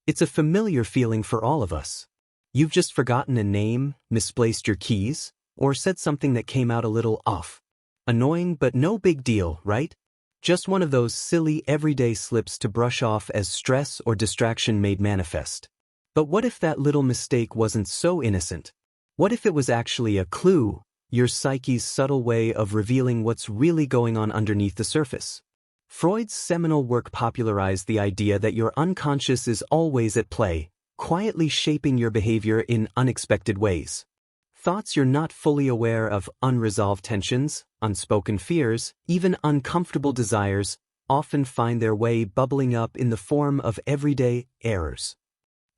It's a familiar feeling for all of us. You've just forgotten a name, misplaced your keys, or said something that came out a little off. Annoying, but no big deal, right? Just one of those silly everyday slips to brush off as stress or distraction made manifest. But what if that little mistake wasn't so innocent? What if it was actually a clue, your psyche's subtle way of revealing what's really going on underneath the surface? Freud's seminal work popularized the idea that your unconscious is always at play, quietly shaping your behavior in unexpected ways. Thoughts you're not fully aware of, unresolved tensions, unspoken fears, even uncomfortable desires, often find their way bubbling up in the form of everyday errors.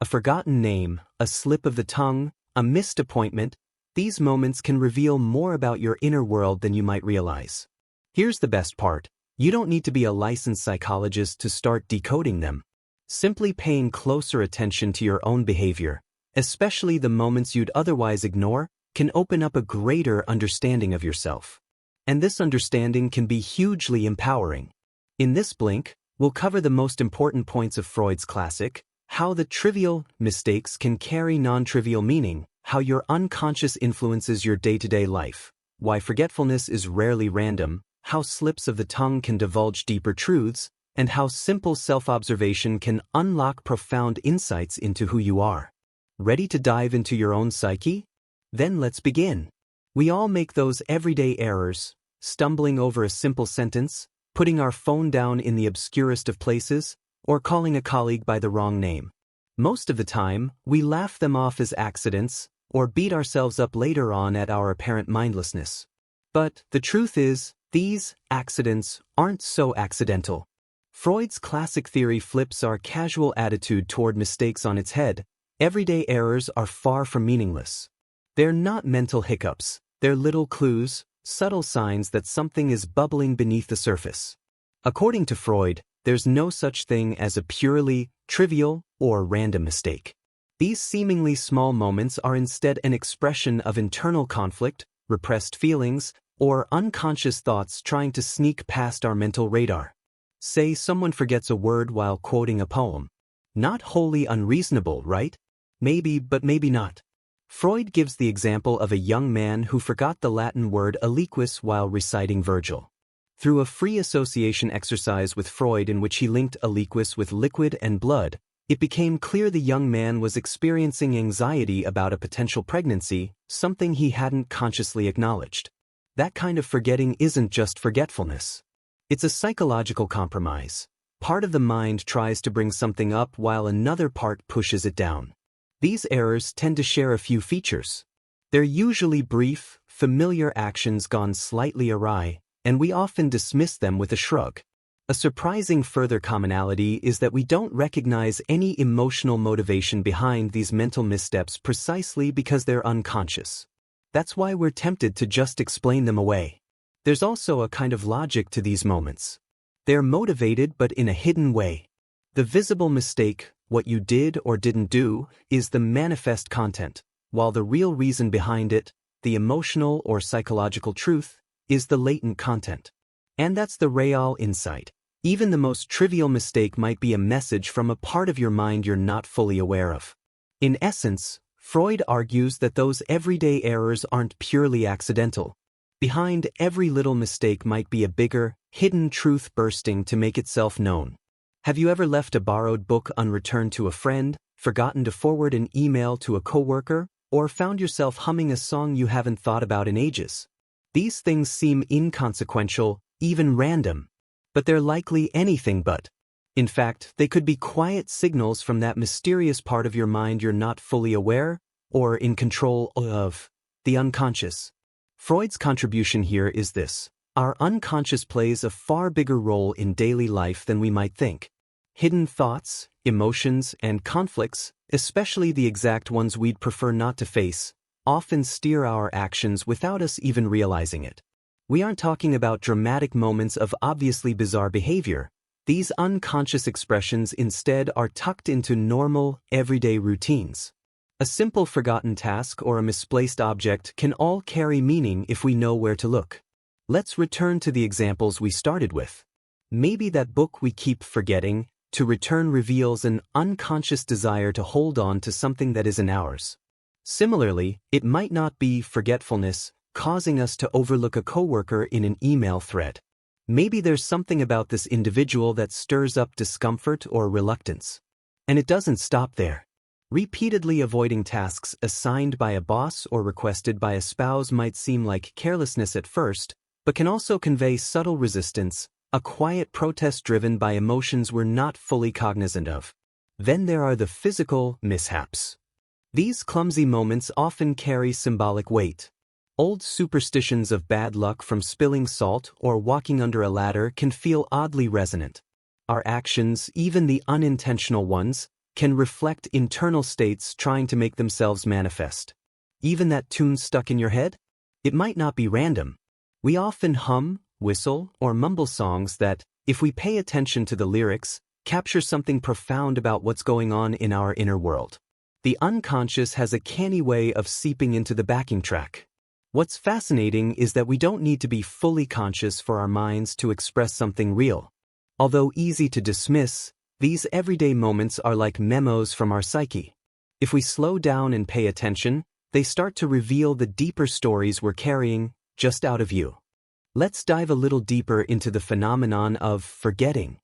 A forgotten name, a slip of the tongue, a missed appointment, these moments can reveal more about your inner world than you might realize. Here's the best part. You don't need to be a licensed psychologist to start decoding them. Simply paying closer attention to your own behavior, especially the moments you'd otherwise ignore, can open up a greater understanding of yourself. And this understanding can be hugely empowering. In this blink, we'll cover the most important points of Freud's classic, how the trivial mistakes can carry non-trivial meaning, how your unconscious influences your day-to-day life, why forgetfulness is rarely random, how slips of the tongue can divulge deeper truths, and how simple self-observation can unlock profound insights into who you are. Ready to dive into your own psyche? Then let's begin. We all make those everyday errors, stumbling over a simple sentence, putting our phone down in the obscurest of places, or calling a colleague by the wrong name. Most of the time, we laugh them off as accidents, or beat ourselves up later on at our apparent mindlessness. But the truth is, these accidents aren't so accidental. Freud's classic theory flips our casual attitude toward mistakes on its head. Everyday errors are far from meaningless. They're not mental hiccups, they're little clues, subtle signs that something is bubbling beneath the surface. According to Freud, there's no such thing as a purely trivial or random mistake. These seemingly small moments are instead an expression of internal conflict, repressed feelings, or unconscious thoughts trying to sneak past our mental radar. Say someone forgets a word while quoting a poem. Not wholly unreasonable, right? Maybe, but maybe not. Freud gives the example of a young man who forgot the Latin word aliquis while reciting Virgil. Through a free association exercise with Freud in which he linked aliquis with liquid and blood, it became clear the young man was experiencing anxiety about a potential pregnancy, something he hadn't consciously acknowledged. That kind of forgetting isn't just forgetfulness. It's a psychological compromise. Part of the mind tries to bring something up while another part pushes it down. These errors tend to share a few features. They're usually brief, familiar actions gone slightly awry, and we often dismiss them with a shrug. A surprising further commonality is that we don't recognize any emotional motivation behind these mental missteps precisely because they're unconscious. That's why we're tempted to just explain them away. There's also a kind of logic to these moments. They're motivated but in a hidden way. The visible mistake, what you did or didn't do, is the manifest content, while the real reason behind it, the emotional or psychological truth, is the latent content. And that's the real insight. Even the most trivial mistake might be a message from a part of your mind you're not fully aware of. In essence, Freud argues that those everyday errors aren't purely accidental. Behind every little mistake might be a bigger, hidden truth bursting to make itself known. Have you ever left a borrowed book unreturned to a friend, forgotten to forward an email to a coworker, or found yourself humming a song you haven't thought about in ages? These things seem inconsequential, even random, but they're likely anything but. In fact, they could be quiet signals from that mysterious part of your mind you're not fully aware or in control of, the unconscious. Freud's contribution here is this: our unconscious plays a far bigger role in daily life than we might think. Hidden thoughts, emotions, and conflicts, especially the exact ones we'd prefer not to face, often steer our actions without us even realizing it. We aren't talking about dramatic moments of obviously bizarre behavior. These unconscious expressions instead are tucked into normal, everyday routines. A simple forgotten task or a misplaced object can all carry meaning if we know where to look. Let's return to the examples we started with. Maybe that book we keep forgetting, to return reveals an unconscious desire to hold on to something that isn't ours. Similarly, it might not be forgetfulness causing us to overlook a coworker in an email thread. Maybe there's something about this individual that stirs up discomfort or reluctance. And it doesn't stop there. Repeatedly avoiding tasks assigned by a boss or requested by a spouse might seem like carelessness at first, but can also convey subtle resistance, a quiet protest driven by emotions we're not fully cognizant of. Then there are the physical mishaps. These clumsy moments often carry symbolic weight. Old superstitions of bad luck from spilling salt or walking under a ladder can feel oddly resonant. Our actions, even the unintentional ones, can reflect internal states trying to make themselves manifest. Even that tune stuck in your head? It might not be random. We often hum, whistle, or mumble songs that, if we pay attention to the lyrics, capture something profound about what's going on in our inner world. The unconscious has a canny way of seeping into the backing track. What's fascinating is that we don't need to be fully conscious for our minds to express something real. Although easy to dismiss, these everyday moments are like memos from our psyche. If we slow down and pay attention, they start to reveal the deeper stories we're carrying just out of view. Let's dive a little deeper into the phenomenon of forgetting.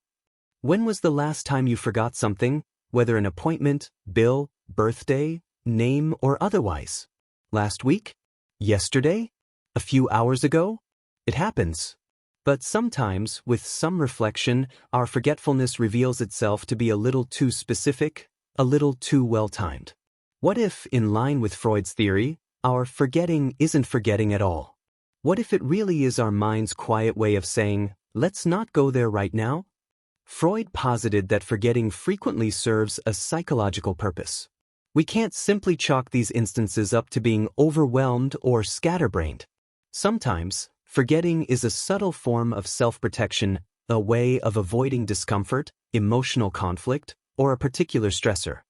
When was the last time you forgot something, whether an appointment, bill, birthday, name, or otherwise? Last week? Yesterday? A few hours ago? It happens. But sometimes, with some reflection, our forgetfulness reveals itself to be a little too specific, a little too well-timed. What if, in line with Freud's theory, our forgetting isn't forgetting at all? What if it really is our mind's quiet way of saying, let's not go there right now? Freud posited that forgetting frequently serves a psychological purpose. We can't simply chalk these instances up to being overwhelmed or scatterbrained. Sometimes, forgetting is a subtle form of self-protection, a way of avoiding discomfort, emotional conflict, or a particular stressor.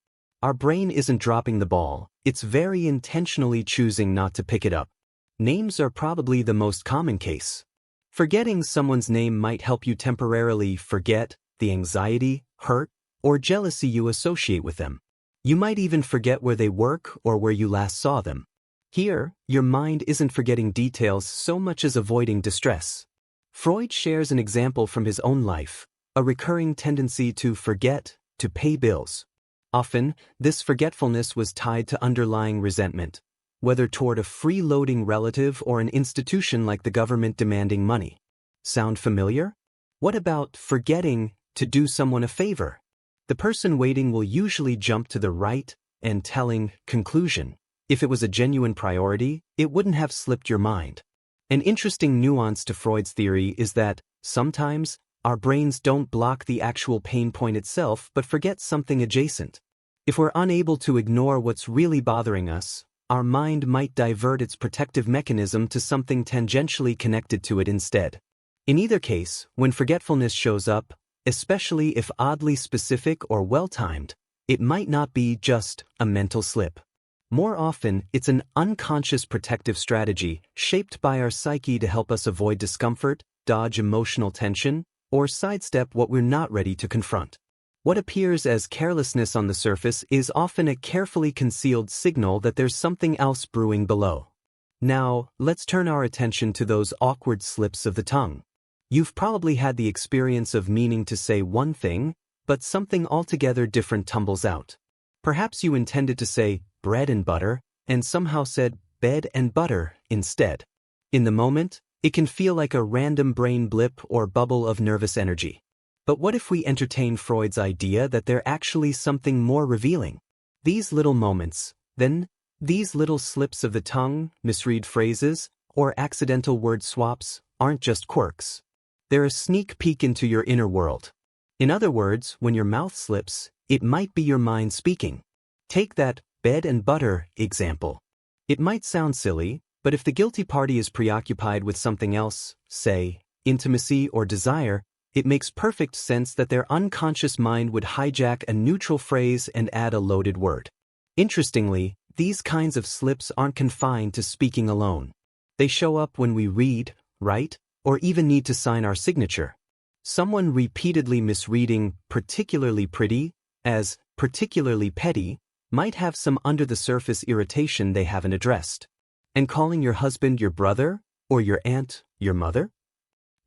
Our brain isn't dropping the ball, it's very intentionally choosing not to pick it up. Names are probably the most common case. Forgetting someone's name might help you temporarily forget the anxiety, hurt, or jealousy you associate with them. You might even forget where they work or where you last saw them. Here, your mind isn't forgetting details so much as avoiding distress. Freud shares an example from his own life, a recurring tendency to forget to pay bills. Often, this forgetfulness was tied to underlying resentment, whether toward a freeloading relative or an institution like the government demanding money. Sound familiar? What about forgetting to do someone a favor? The person waiting will usually jump to the right and telling conclusion. If it was a genuine priority, it wouldn't have slipped your mind. An interesting nuance to Freud's theory is that, sometimes, our brains don't block the actual pain point itself but forget something adjacent. If we're unable to ignore what's really bothering us, our mind might divert its protective mechanism to something tangentially connected to it instead. In either case, when forgetfulness shows up, especially if oddly specific or well-timed, it might not be just a mental slip. More often, it's an unconscious protective strategy shaped by our psyche to help us avoid discomfort, dodge emotional tension, or sidestep what we're not ready to confront. What appears as carelessness on the surface is often a carefully concealed signal that there's something else brewing below. Now, let's turn our attention to those awkward slips of the tongue. You've probably had the experience of meaning to say one thing, but something altogether different tumbles out. Perhaps you intended to say bread and butter, and somehow said bed and butter instead. In the moment, it can feel like a random brain blip or bubble of nervous energy. But what if we entertain Freud's idea that they're actually something more revealing? These little moments, then, these little slips of the tongue, misread phrases, or accidental word swaps, aren't just quirks. They're a sneak peek into your inner world. In other words, when your mouth slips, it might be your mind speaking. Take that bed and butter example. It might sound silly, but if the guilty party is preoccupied with something else, say, intimacy or desire, it makes perfect sense that their unconscious mind would hijack a neutral phrase and add a loaded word. Interestingly, these kinds of slips aren't confined to speaking alone. They show up when we read, write, or even need to sign our signature. Someone repeatedly misreading particularly pretty as particularly petty might have some under-the-surface irritation they haven't addressed. And calling your husband your brother or your aunt your mother?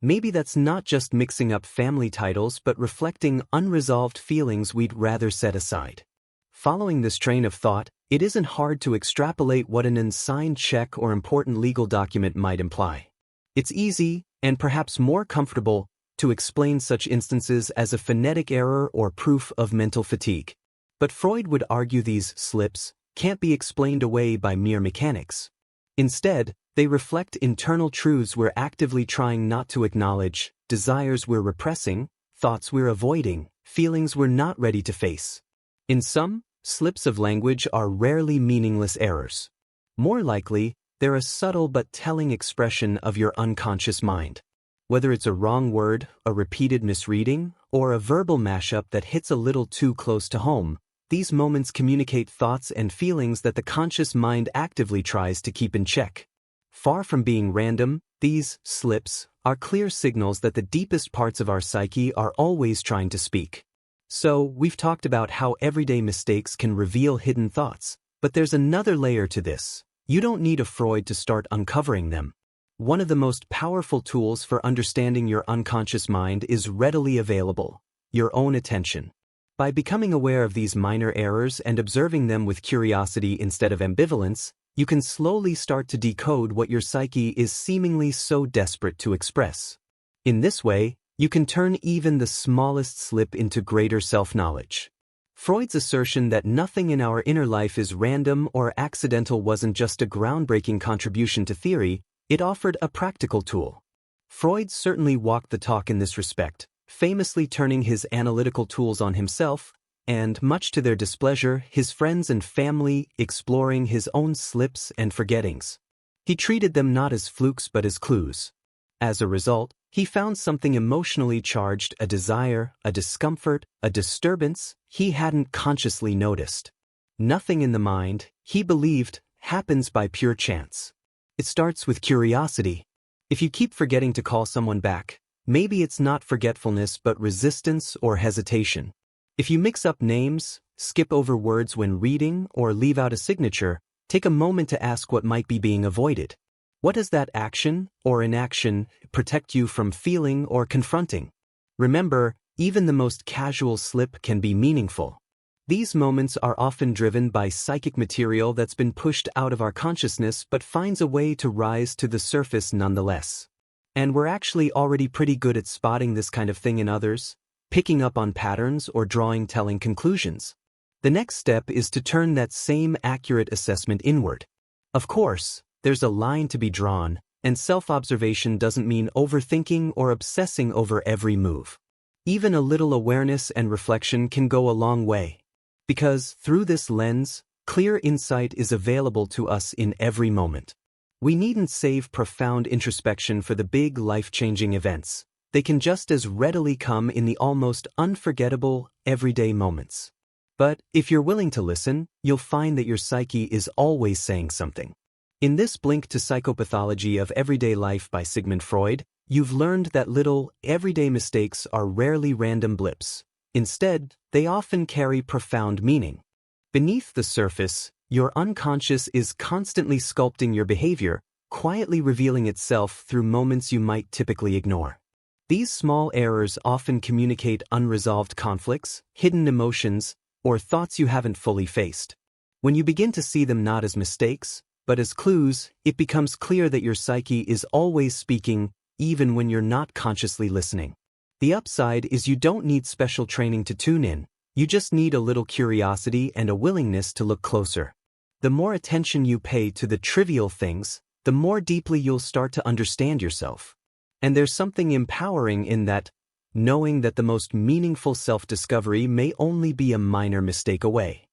Maybe that's not just mixing up family titles but reflecting unresolved feelings we'd rather set aside. Following this train of thought, it isn't hard to extrapolate what an unsigned check or important legal document might imply. It's easy, and perhaps more comfortable, to explain such instances as a phonetic error or proof of mental fatigue. But Freud would argue these slips can't be explained away by mere mechanics. Instead, they reflect internal truths we're actively trying not to acknowledge, desires we're repressing, thoughts we're avoiding, feelings we're not ready to face. In sum, slips of language are rarely meaningless errors. More likely, they're a subtle but telling expression of your unconscious mind. Whether it's a wrong word, a repeated misreading, or a verbal mashup that hits a little too close to home, these moments communicate thoughts and feelings that the conscious mind actively tries to keep in check. Far from being random, these slips are clear signals that the deepest parts of our psyche are always trying to speak. So, we've talked about how everyday mistakes can reveal hidden thoughts, but there's another layer to this. You don't need a Freud to start uncovering them. One of the most powerful tools for understanding your unconscious mind is readily available: your own attention. By becoming aware of these minor errors and observing them with curiosity instead of ambivalence, you can slowly start to decode what your psyche is seemingly so desperate to express. In this way, you can turn even the smallest slip into greater self-knowledge. Freud's assertion that nothing in our inner life is random or accidental wasn't just a groundbreaking contribution to theory, it offered a practical tool. Freud certainly walked the talk in this respect, famously turning his analytical tools on himself, and, much to their displeasure, his friends and family exploring his own slips and forgettings. He treated them not as flukes but as clues. As a result, he found something emotionally charged, a desire, a discomfort, a disturbance he hadn't consciously noticed. Nothing in the mind, he believed, happens by pure chance. It starts with curiosity. If you keep forgetting to call someone back, maybe it's not forgetfulness but resistance or hesitation. If you mix up names, skip over words when reading, or leave out a signature, take a moment to ask what might be being avoided. What does that action, or inaction, protect you from feeling or confronting? Remember, even the most casual slip can be meaningful. These moments are often driven by psychic material that's been pushed out of our consciousness but finds a way to rise to the surface nonetheless. And we're actually already pretty good at spotting this kind of thing in others, picking up on patterns or drawing telling conclusions. The next step is to turn that same accurate assessment inward. Of course, there's a line to be drawn, and self-observation doesn't mean overthinking or obsessing over every move. Even a little awareness and reflection can go a long way. Because, through this lens, clear insight is available to us in every moment. We needn't save profound introspection for the big life-changing events. They can just as readily come in the almost unforgettable, everyday moments. But, if you're willing to listen, you'll find that your psyche is always saying something. In this Blink to Psychopathology of Everyday Life by Sigmund Freud, you've learned that little, everyday mistakes are rarely random blips. Instead, they often carry profound meaning. Beneath the surface, your unconscious is constantly sculpting your behavior, quietly revealing itself through moments you might typically ignore. These small errors often communicate unresolved conflicts, hidden emotions, or thoughts you haven't fully faced. When you begin to see them not as mistakes, but as clues, it becomes clear that your psyche is always speaking, even when you're not consciously listening. The upside is you don't need special training to tune in, you just need a little curiosity and a willingness to look closer. The more attention you pay to the trivial things, the more deeply you'll start to understand yourself. And there's something empowering in that, knowing that the most meaningful self-discovery may only be a minor mistake away.